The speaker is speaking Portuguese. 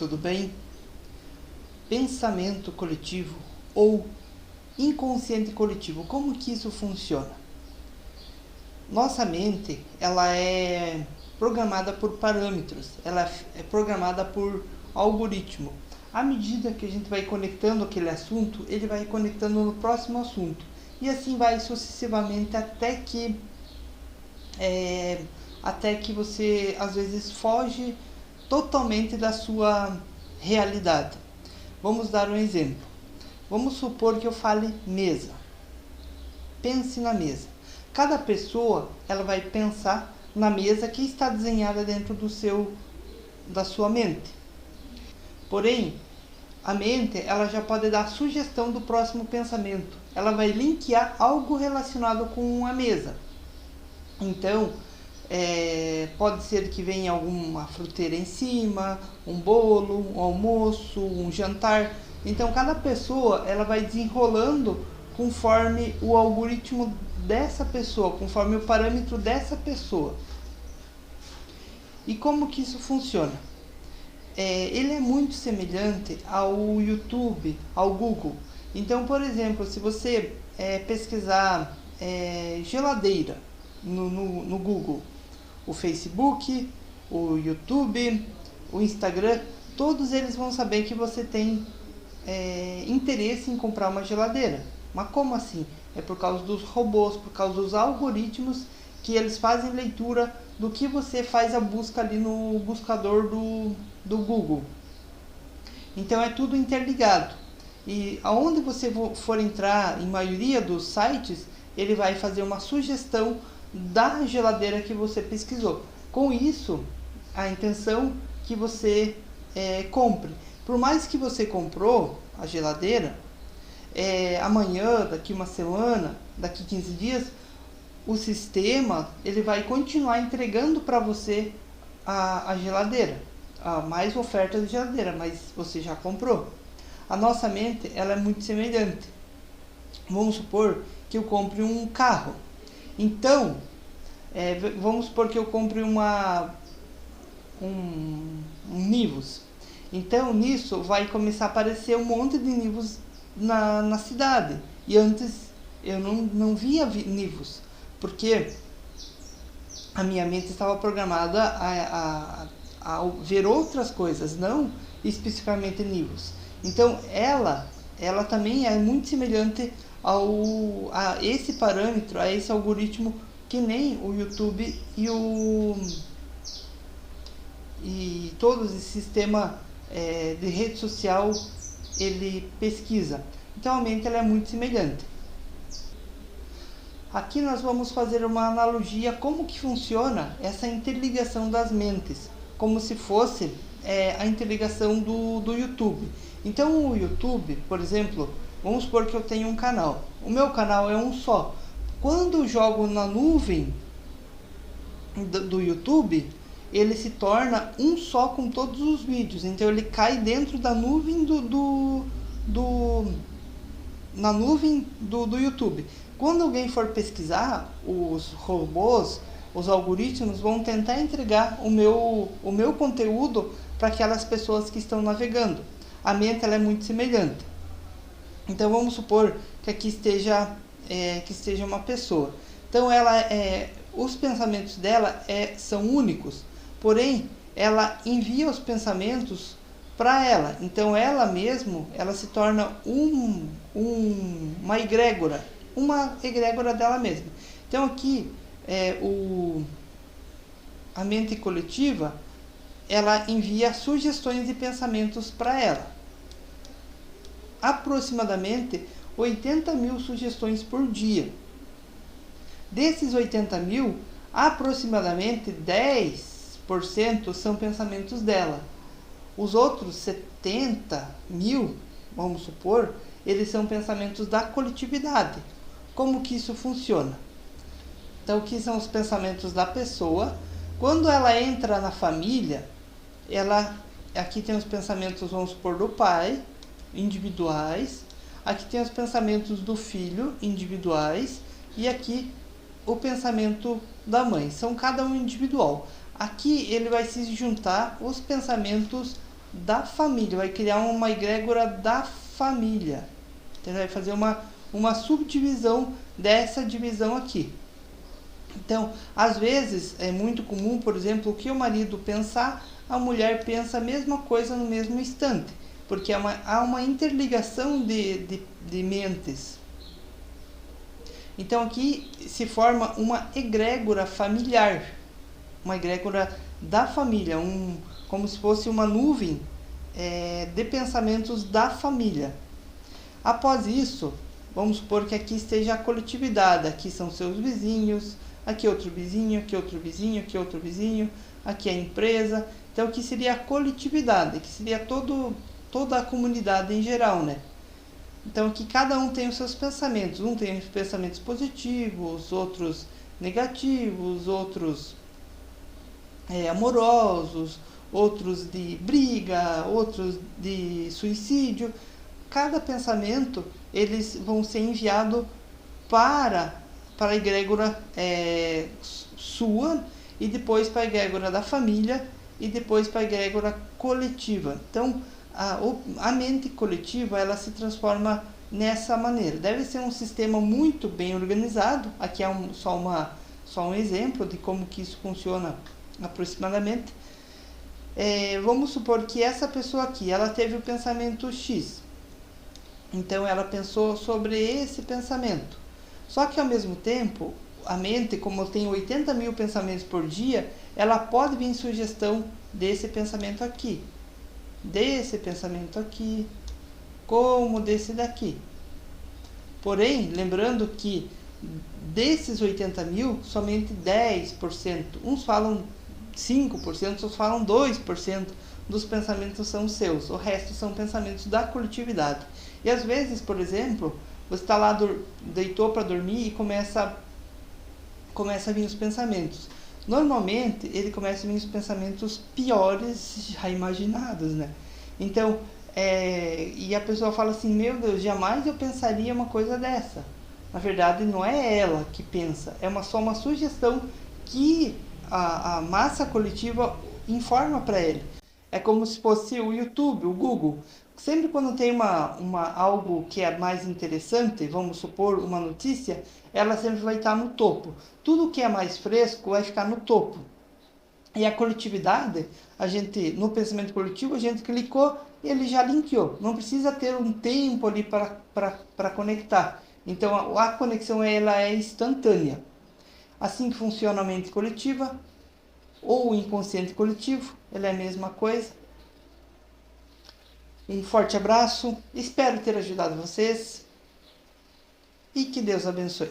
tudo bem? Pensamento coletivo ou inconsciente coletivo, como que isso funciona? Nossa mente, ela é programada por parâmetros, ela é programada por algoritmo. À medida que a gente vai conectando aquele assunto, ele vai conectando no próximo assunto. E assim vai sucessivamente até que você às vezes foge totalmente da sua realidade. Vamos dar um exemplo. Vamos supor que eu fale mesa. Pense na mesa. Cada pessoa, ela vai pensar na mesa que está desenhada dentro da sua mente. Porém, a mente, ela já pode dar sugestão do próximo pensamento. Ela vai linkear algo relacionado com a mesa. Então, pode ser que venha alguma fruteira em cima, um bolo, um almoço, um jantar. Então, cada pessoa, ela vai desenrolando conforme o algoritmo dessa pessoa, conforme o parâmetro dessa pessoa. E como que isso funciona? Ele é muito semelhante ao YouTube, ao Google. Então, por exemplo, se você pesquisar geladeira no Google, o Facebook, o YouTube, o Instagram, todos eles vão saber que você tem interesse em comprar uma geladeira. Mas como assim? É por causa dos robôs, por causa dos algoritmos que eles fazem leitura do que você faz a busca ali no buscador do Google. Então é tudo interligado. E aonde você for entrar, em maioria dos sites, ele vai fazer uma sugestão da geladeira que você pesquisou. Com isso, a intenção que você compre. Por mais que você comprou a geladeira, amanhã, daqui uma semana, daqui 15 dias, o sistema ele vai continuar entregando para você a geladeira, mais oferta de geladeira, mas você já comprou. A nossa mente, ela é muito semelhante. Vamos supor que eu compre um carro. Então, vamos supor que eu compre um Nivus. Então, nisso vai começar a aparecer um monte de Nivus na cidade. E antes eu não via Nivus, porque a minha mente estava programada a ver outras coisas, não especificamente Nivus. Então, ela também é muito semelhante a esse parâmetro, a esse algoritmo, que nem o YouTube e todo esse sistema de rede social ele pesquisa. Então, a mente ela é muito semelhante. Aqui nós vamos fazer uma analogia como que funciona essa interligação das mentes, como se fosse a interligação do YouTube. Então o YouTube, por exemplo, vamos supor que eu tenho um canal. O meu canal é um só. Quando eu jogo na nuvem do YouTube, ele se torna um só com todos os vídeos. Então ele cai dentro da nuvem na nuvem do YouTube. Quando alguém for pesquisar, os robôs, os algoritmos vão tentar entregar o meu conteúdo para aquelas pessoas que estão navegando. A mente ela é muito semelhante. Então vamos supor que aqui esteja uma pessoa. Então os pensamentos dela uma únicos, porém ela envia os pensamentos para ela. Então ela se torna uma egrégora dela mesma. Então aqui a mente coletiva ela envia sugestões de pensamentos para ela. Aproximadamente 80 mil sugestões por dia. Desses 80 mil, aproximadamente 10% são pensamentos dela. Os outros 70 mil, vamos supor, eles são pensamentos da coletividade. Como que isso funciona? Então, o que são os pensamentos da pessoa? Quando ela entra na família, aqui tem os pensamentos, vamos supor, do pai, individuais. Aqui tem os pensamentos do filho, individuais. E aqui o pensamento da mãe. São cada um individual. Aqui ele vai se juntar os pensamentos da família, vai criar uma egrégora da família. Então, vai fazer uma subdivisão dessa divisão aqui. Então, às vezes, é muito comum, por exemplo, o que o marido pensar, a mulher pensa a mesma coisa no mesmo instante, porque há uma interligação de mentes. Então, aqui se forma uma egrégora familiar, uma egrégora da família, como se fosse uma nuvem de pensamentos da família. Após isso, vamos supor que aqui esteja a coletividade, aqui são seus vizinhos, aqui outro vizinho, aqui outro vizinho, aqui outro vizinho, aqui a empresa. Então, aqui seria a coletividade, que seria toda a comunidade em geral, né? Então, aqui cada um tem os seus pensamentos. Um tem os pensamentos positivos, outros negativos, outros amorosos, outros de briga, outros de suicídio. Cada pensamento, eles vão ser enviados para a egrégora sua, e depois para a egrégora da família, e depois para a egrégora coletiva. Então, a mente coletiva, ela se transforma nessa maneira. Deve ser um sistema muito bem organizado. Aqui é só um exemplo de como que isso funciona aproximadamente. Vamos supor que essa pessoa aqui, ela teve o pensamento X. Então, ela pensou sobre esse pensamento. Só que, ao mesmo tempo, a mente, como tem 80 mil pensamentos por dia, ela pode vir em sugestão desse pensamento aqui, como desse daqui. Porém, lembrando que desses 80 mil, somente 10%, uns falam 5%, outros falam 2% dos pensamentos são seus. O resto são pensamentos da coletividade. E às vezes, por exemplo, você está lá, deitou para dormir e começa a vir os pensamentos. Normalmente, ele começa a vir os pensamentos piores já imaginados, né? Então, e a pessoa fala assim, meu Deus, jamais eu pensaria uma coisa dessa. Na verdade, não é ela que pensa, é só uma sugestão que a massa coletiva informa para ele. É como se fosse o YouTube, o Google. Sempre quando tem algo que é mais interessante, vamos supor uma notícia, ela sempre vai estar no topo. Tudo que é mais fresco vai ficar no topo. E a coletividade, no pensamento coletivo, a gente clicou e ele já linkeou. Não precisa ter um tempo ali para conectar. Então a conexão ela é instantânea. Assim que funciona a mente coletiva ou o inconsciente coletivo, ela é a mesma coisa. Um forte abraço, espero ter ajudado vocês e que Deus abençoe.